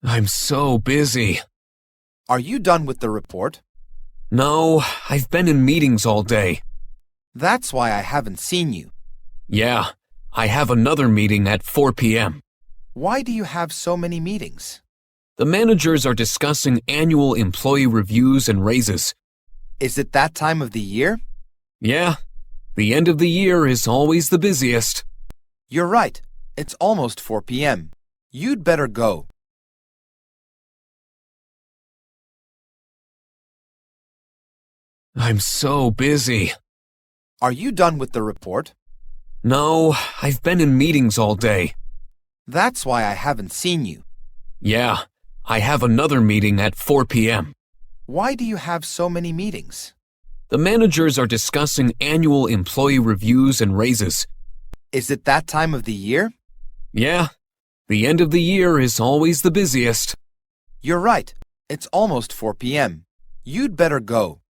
I'm so busy. Are you done with the report? No, I've been in meetings all day. That's why I haven't seen you. Yeah, I have another meeting at 4 p.m. Why do you have so many meetings? The managers are discussing annual employee reviews and raises. Is it that time of the year? Yeah, the end of the year is always the busiest. You're right. It's almost 4 p.m. You'd better go. I'm so busy. Are you done with the report? No, I've been in meetings all day. That's why I haven't seen you. Yeah, I have another meeting at 4 p.m. Why do you have so many meetings? The managers are discussing annual employee reviews and raises. Is it that time of the year? Yeah, the end of the year is always the busiest. You're right. It's almost 4 p.m. You'd better go.